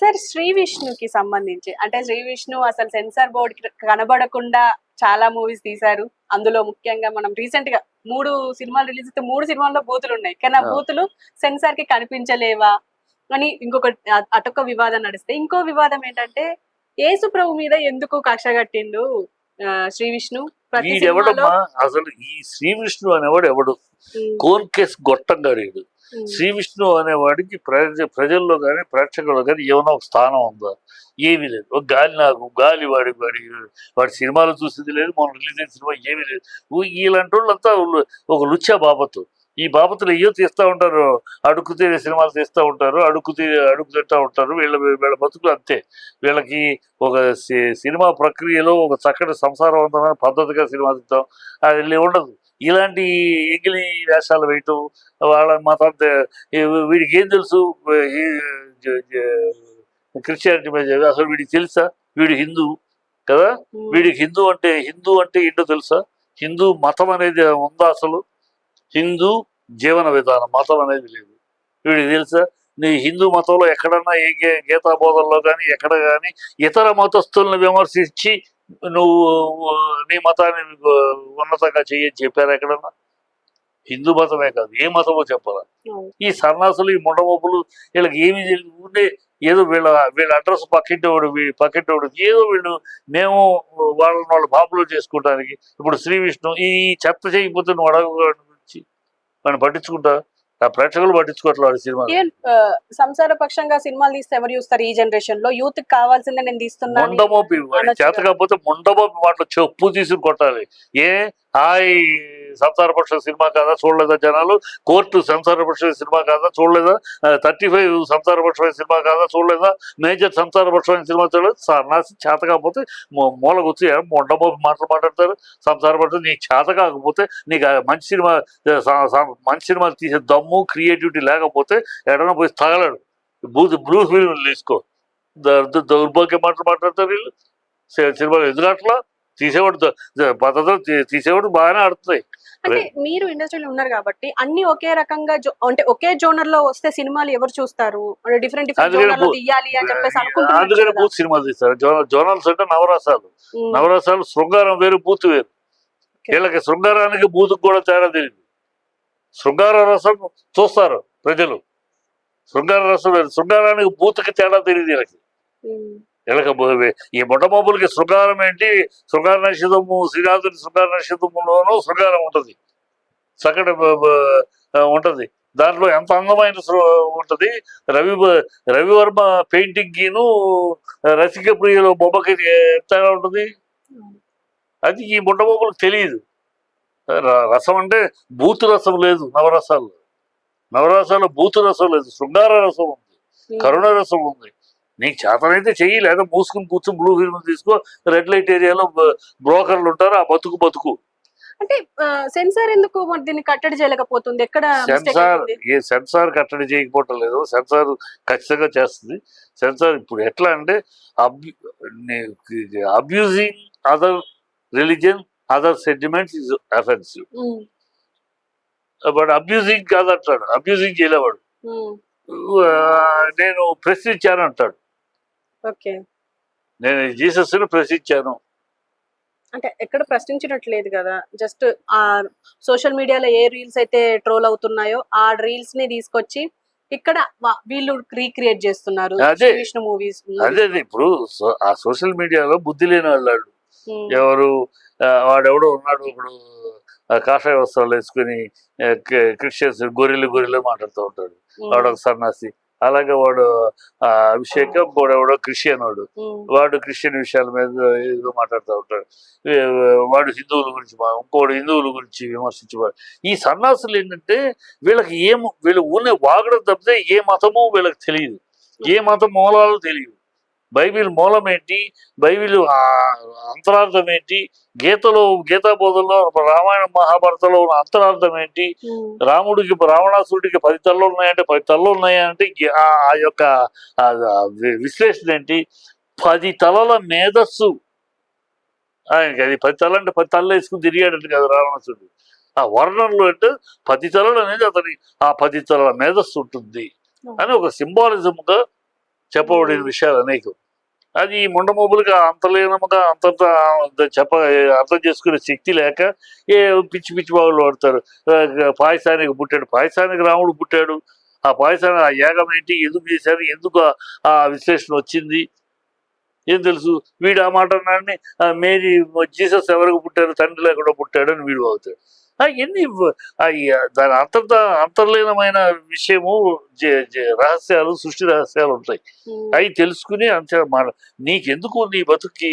Sir Shri విష్ణుకి సంబంధించి అంటే శ్రీ విష్ణు అసలు సెన్సార్ బోర్డ్ కనబడకుండా చాలా మూవీస్ తీశారు. అందులో ముఖ్యంగా మనం రీసెంట్ గా 3 సినిమాలు రిలీజ్ అయితే 3 సినిమాల్లో బూతులు ఉన్నాయి. కానీ ఆ బూతులు సెన్సార్ కి కనిపించలేవా అని ఇంకొక అటొక వివాదం నడిస్తే, ఇంకో వివాదం ఏంటంటే యేసు ప్రభు మీద ఎందుకు కక్ష కట్టిండు శ్రీ విష్ణు. అసలు ఈ శ్రీ విష్ణు అనేవాడు ఎవడు? కోన్ కేసు గొట్టంగాడు. శ్రీ విష్ణు అనేవాడికి ప్రజల్లో కానీ ప్రేక్షకుల్లో కానీ ఏమైనా ఒక స్థానం ఉందా? ఏమీ లేదు. ఒక గాలి వాడి సినిమాలు చూసింది లేదు, మనం రిలీజ్ అయిన సినిమా ఏమీ లేదు. ఇలాంటి వాళ్ళంతా ఒక లుచ్చా బాబతు. ఈ బాబతులు ఏయో తీస్తూ ఉంటారు, అడుగు తీరే సినిమాలు తీస్తూ ఉంటారు, అడుగు తింటూ ఉంటారు. వీళ్ళ బతుకులు అంతే. వీళ్ళకి ఒక సినిమా ప్రక్రియలో ఒక చక్కటి సంసారవంతమైన పద్ధతిగా సినిమా తీస్తాం అది ఉండదు. ఇలాంటి ఎంగిలి వేషాలు వేయటం, వాళ్ళ మతం వీడికి ఏం తెలుసు క్రిస్టియానిటీ మీద? అసలు వీడికి తెలుసా వీడు హిందూ కదా? వీడికి హిందూ అంటే ఏంటో తెలుసా? హిందూ మతం అనేది ఉందా? అసలు హిందూ జీవన విధానం, మతం అనేది లేదు. వీడికి తెలుసా? నీ హిందూ మతంలో ఎక్కడన్నా ఏ గీతా బోధనలో కానీ ఎక్కడ కానీ ఇతర మతస్థులను విమర్శించి నువ్వు నీ మతాన్ని ఉన్నతంగా చెయ్యని చెప్పారు ఎక్కడన్నా? హిందూ మతమే కాదు, ఏ మతమో చెప్పాలా? ఈ సన్నాసులు, ఈ ముండమోపులు వీళ్ళకి ఏమి ఉండే ఏదో వీళ్ళ అడ్రస్ పక్కింటోడు ఏదో మేము వాళ్ళు బాబులు చేసుకోవడానికి. ఇప్పుడు శ్రీ విష్ణు ఈ చెత్త చేయకపోతే నువ్వు గురించి వాడిని పట్టించుకుంటా? ఆ ప్రేక్షకులు పట్టించుకోవట్లేదు సినిమా. సంసార పక్షంగా సినిమాలు తీస్తే ఎవరు చూస్తారు ఈ జనరేషన్ లో? యూత్ కావాల్సిందే నేను తీస్తున్నా. ముండమోపి చేత కాకపోతే ముండమోపి మాటలు చెప్పు తీసుకుని కొట్టాలి. సంసారపక్ష సినిమా కాదా చూడలేదా జనాలు? కోర్టు సంసారపక్ష సినిమా కాదా చూడలేదా? 35 సంసారపక్షమైన సినిమా కాదా చూడలేదా? మేజర్ సంసారపక్షమైన సినిమా చూడలేదు. సన్నాసి చేత కాకపోతే మూల కూర్చి ముండమోపి మాటలు మాట్లాడతారు. సంసారపక్షం నీకు చేత కాకపోతే, నీకు మంచి సినిమా తీసే దమ్ము క్రియేటివిటీ లేకపోతే ఎడన పోయి తగలడు. బ్లూ ఫిల్మ్ తీసుకో. దౌర్భాగ్య మాటలు మాట్లాడతారు వీళ్ళు. సినిమాలు ఎందుకు అట్లా? తీసేవాడు బాగానే ఆడుతున్నాయి. అంటే మీరు ఇండస్ట్రీలో ఉన్నారు కాబట్టి అన్ని ఒకే రకంగా అంటే ఒకే జోనర్ లో వస్తే సినిమాలు ఎవరు చూస్తారు? డిఫరెంట్ తీయాలి అని చెప్పేసి అనుకుంటున్నారు. అందుకనే బూత్ సినిమాలు తీస్తారు. జోనల్స్ అంటే నవరసాలు శృంగారం వేరు, బూత్ వేరు. వీళ్ళకి శృంగారానికి బూత్కు కూడా తేడా తెలియదు. శృంగార రసం చూస్తారు ప్రజలు, శృంగార రసం వేరు. శృంగారానికి బూత్కి తేడా తెలియదు వీళ్ళకి. ఈ మొట్టమొదటికి శృంగారం ఏంటి? శృంగార నక్షత్రము, శ్రీనాథుని శృంగార నక్షత్రములోనూ శృంగారం ఉంటుంది, చక్కటి ఉంటుంది. దాంట్లో ఎంత అందమైన ఉంటుంది. రవివర్మ పెయింటింగ్కిను రసిక ప్రియుల బొమ్మకి ఎంతగా ఉంటుంది. అది ఈ మొట్టమొదటికి తెలియదు. రసం అంటే బూతు రసం లేదు. నవరసాలు బూతు రసం లేదు. శృంగార రసం ఉంది, కరుణ రసం ఉంది. నీకు చేతనైతే చెయ్యి, లేదా మూసుకుని కూర్చొని బ్లూ ఫిల్మ్ తీసుకో. రెడ్ లైట్ ఏరియాలో బ్రోకర్లు ఉంటారు, ఆ బతుకు. అంటే సెన్సార్ ఎందుకు దీన్ని కట్టడి చేయలేకపోతుంది? ఎక్కడ సెన్సార్ కట్టడి చేయకపోవటం లేదు. సెన్సార్ ఖచ్చితంగా చేస్తుంది. సెన్సార్ ఇప్పుడు ఎట్లా అంటే abusing other religion, other sentiments is offensive. But abusing కాదంటాడు, అబ్యూజింగ్ చేయలేవాడు. నేను ప్రశ్నించాను అంటాడు. నేను జీసస్ ను ప్రశ్నించాను అంటే ఎక్కడ ప్రశ్నించినట్లేదు కదా. జస్ట్ ఆ సోషల్ మీడియాలో ఏ రీల్స్ అయితే ట్రోల్ అవుతున్నాయో ఆ రీల్స్ ని తీసుకొచ్చి ఇక్కడ వీళ్ళు రీక్రియేట్ చేస్తున్నారు. విష్ణు మూవీస్ అదే ఇప్పుడు ఆ సోషల్ మీడియాలో బుద్ధి లేని వాళ్ళు ఎవరు, వాడెవడో ఉన్నాడు ఇప్పుడు కాషాయ వస్త్రాలు వేసుకుని క్రిస్టియన్స్ గొర్రెలు మాట్లాడుతూ ఉంటాడు. వాడు ఒక సన్నాసి. అలాగే వాడు అభిషేకం వాడెవడో క్రిస్టియన్ వాడు క్రిస్టియన్ విషయాల మీద ఏదో మాట్లాడుతూ ఉంటాడు. వాడు హిందువుల గురించి, ఇంకోడు హిందువుల గురించి విమర్శించేవాడు. ఈ సన్నాసులు ఏంటంటే వీళ్ళు ఊనే వాగడం తప్పితే ఏ మతమో వీళ్ళకి తెలియదు, ఏ మతం మూలాలు తెలియదు. బైబిల్ మూలం ఏంటి, బైబిల్ అంతరార్థం ఏంటి, గీతా బోధనలో రామాయణ మహాభారతంలో ఉన్న అంతరార్థం ఏంటి, రావణాసురుడికి 10 తలలు ఉన్నాయంటే 10 తలలు ఉన్నాయంటే ఆ యొక్క విశ్లేషణ ఏంటి? 10 తలల మేధస్సు ఆయనకి. అది 10 తలలు అంటే 10 తలలు వేసుకుని తిరిగాడంటే కదా రావణాసురుడు. ఆ వర్ణంలో అంటే 10 తలలు అనేది అతని ఆ 10 తలల మేధస్సు ఉంటుంది అని ఒక సింబాలిజంగా చెప్పబడిన విషయాలు అనేకం. అది మొండమోబులుగా అంతలేనముగా అంతంత అర్థం చేసుకునే శక్తి లేక ఏ పిచ్చి పిచ్చి బావులు వాడతారు. పాయసానికి పుట్టాడు, పాయసానికి రాముడు పుట్టాడు, ఆ పాయసాన్ని ఆ యాగం ఏంటి, ఎందుకు చేశారు, ఎందుకు ఆ విశ్లేషణ వచ్చింది ఏం తెలుసు. వీడు ఆ మాట అన్నాడని మేరీ జీసస్ ఎవరికి పుట్టారు, తండ్రి లేకుండా పుట్టాడు అని వీడు అవుతాడు. ఎన్ని దాని అంతర్లీనమైన విషయము, రహస్యాలు, సృష్టి రహస్యాలు ఉంటాయి. అవి తెలుసుకుని నీకెందుకు నీ బతుక్కి,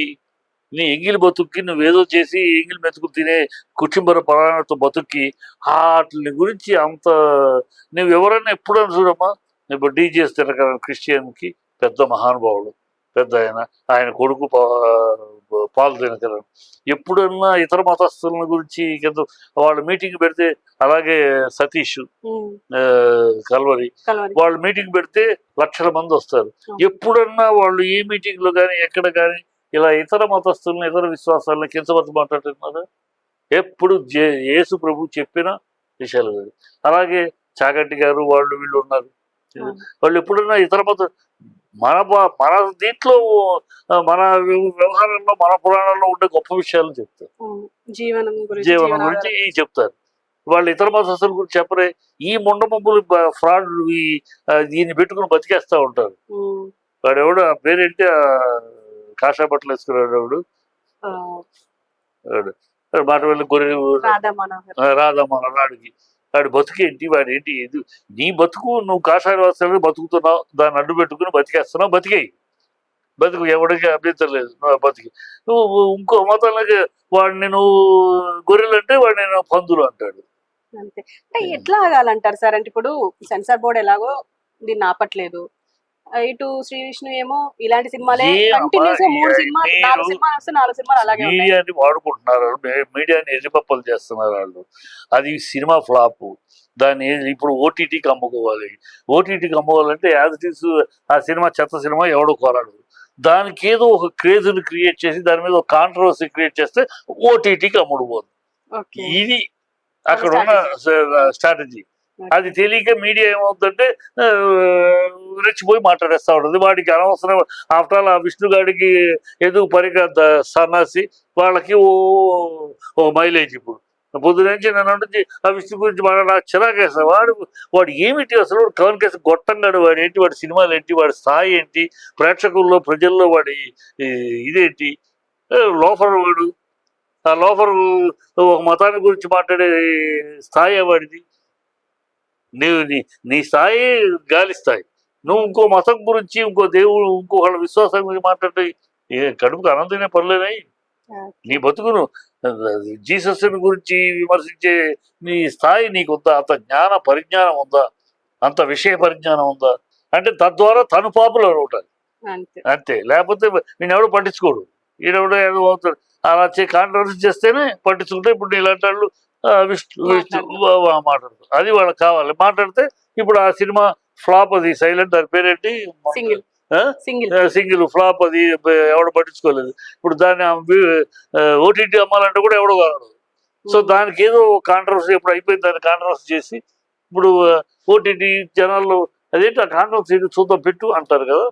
నీ ఎంగిలి బతుక్కి నువ్వేదో చేసి ఎంగిలి మెతుకులు తినే కుటుంబర పరాణతో బతుక్కి వాటి గురించి అంత నువ్వు ఎవరన్నా ఎప్పుడన్నా చూడమ్మా. ఇప్పుడు డీజేస్ తిరగల క్రిస్టియన్కి పెద్ద మహానుభావుడు, పెద్ద ఆయన కొడుకు పాలు తినకలను. ఎప్పుడన్నా ఇతర మతస్థుల గురించి వాళ్ళు మీటింగ్ పెడితే, అలాగే సతీష్ కల్వరి వాళ్ళు మీటింగ్ పెడితే లక్షల మంది వస్తారు. ఎప్పుడన్నా వాళ్ళు ఏ మీటింగ్ లో కానీ ఎక్కడ కానీ ఇలా ఇతర మతస్థులను, ఇతర విశ్వాసాలను కించబద్దు మాట్లాడుతున్నారు. ఎప్పుడు యేసు ప్రభు చెప్పిన విషయాలు. అలాగే చాగంటి గారు వాళ్ళు వీళ్ళు ఉన్నారు. వాళ్ళు ఎప్పుడన్నా ఇతర మత మన దీంట్లో మన వ్యవహారంలో మన పురాణాల్లో ఉండే గొప్ప విషయాలు చెప్తారు. జీవనం గురించి చెప్తారు. వాళ్ళు ఇతర మతస్థుల గురించి చెప్పరే. ఈ ముండమబ్బులు ఫ్రాడ్ దీన్ని పెట్టుకుని బతికేస్తా ఉంటారు. వాడు ఎవడు ఆ పేరేంటి, కాషా బట్టలు వేసుకున్నాడు ఎవడు, మాట వెళ్ళి గొర్రె రాధమ్మనాడికి వాడి బతుకేంటి, వాడేంటి, నీ బతుకు నువ్వు కాషాయ వస్త్రాలు బతుకుతున్నావు, దాన్ని అడ్డు పెట్టుకుని బతికేస్తున్నావు. బతుకు ఎవరికి అభ్యంతరం లేదు, నువ్వు బతికి. నువ్వు ఇంకో మతాలకి వాడిని నువ్వు గొర్రెలు అంటే వాడిని పందులు అంటాడు. అంతే. అంటే ఎట్లా ఆగాలంటారు సార్? అంటే ఇప్పుడు సెన్సార్ బోర్డు ఎలాగో దీన్ని ఆపట్లేదు, ఇటు శ్రీ విష్ణు ఏమో ఇలాంటి సినిమాలే కంటిన్యూస్ 3 సినిమాలు 4 సినిమాలు వస్తే 4 సినిమాలు అలాగే మీడియాని వాడుకుంటున్నారు, మీడియాని ఎర్రిపప్పలు చేస్తున్నారు వాళ్ళు. అది సినిమా ఫ్లాప్. దాన్ని ఇప్పుడు ఓటీటీకి అమ్ముకోవాలి. ఓటీటీకి అమ్ముకోవాలంటే యాజ్ ఇట్ ఈస్ ఆ సినిమా చెత్త సినిమా ఎవడో కోరాడు. దానికి ఏదో ఒక క్రేజ్ని క్రియేట్ చేసి దాని మీద ఒక కాంట్రవర్సీ క్రియేట్ చేస్తే ఓటీటీకి అమ్ముడుపోదు. ఇది అక్కడ ఉన్న స్ట్రాటజీ. అది తెలియక మీడియా ఏమవుతుందంటే రెచ్చిపోయి మాట్లాడేస్తా ఉంటుంది. వాడికి అనవసరం. ఆఫ్టర్ ఆల్ ఆ విష్ణుగాడికి ఎదుగు పరిక సన్నాసి వాళ్ళకి ఓ మైలేజ్. ఇప్పుడు పొద్దు నుంచి నన్ను నుంచి ఆ విష్ణు గురించి నాకు చిరాకేస్తా. వాడు ఏమిటి అసలు, కవన్ కేసు గొట్టంగాడు, వాడు ఏంటి, వాడి సినిమాలు ఏంటి, వాడి స్థాయి ఏంటి, ప్రేక్షకుల్లో ప్రజల్లో వాడి ఇదేంటి, లోఫర్ వాడు. ఆ లోఫర్ ఒక మతాన్ని గురించి మాట్లాడే స్థాయి వాడిది. నీ స్థాయి గాలి స్థాయి. నువ్వు ఇంకో మతం గురించి, ఇంకో దేవుడు, ఇంకొకళ్ళ విశ్వాసం గురించి మాట్లాడే కడుపుకు ఆనందమే పర్లేనాయి. నీ బతుకును జీసస్ గురించి విమర్శించే నీ స్థాయి నీకుందా? అంత జ్ఞాన పరిజ్ఞానం ఉందా? అంత విషయ పరిజ్ఞానం ఉందా? అంటే తద్వారా తను పాపులర్ అవుతాడు అంతే. లేకపోతే నేను ఎవడో పట్టించుకోడు. ఈయనెవడో ఏదో అవుతాడు. అలా కాంట్రవర్సీ చేస్తేనే పట్టించుకుంటే. ఇప్పుడు ఇలాంటి వాళ్ళు విష్ణు మాట్లాడతారు. అది వాళ్ళకి కావాలి. మాట్లాడితే ఇప్పుడు ఆ సినిమా ఫ్లాప్, అది సైలెంట్, దాని పేరేంటి, సింగిల్ ఫ్లాప్, అది ఎవడు పట్టించుకోలేదు. ఇప్పుడు దాన్ని ఓటీటీ అమ్మాలంటే కూడా ఎవడో కాదు. సో దానికి ఏదో కాంట్రవర్సీ ఎప్పుడు అయిపోయింది, దాన్ని కాంట్రవర్సీ చేసి ఇప్పుడు ఓటీటీ జనాల్లో అదేంటి ఆ కాంట్రవర్సీ చూద్దాం పెట్టు అంటారు కదా.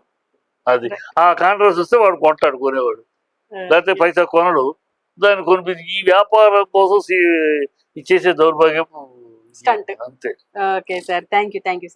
అది ఆ కాంట్రవర్సీ వస్తే వాడు కొంటాడు, కొనేవాడు. లేకపోతే పైసా కొనడు. దాన్ని కొనిపించి ఈ వ్యాపారం కోసం చేసే దౌర్భాగ్యం అంతే. Okay sir, thank you.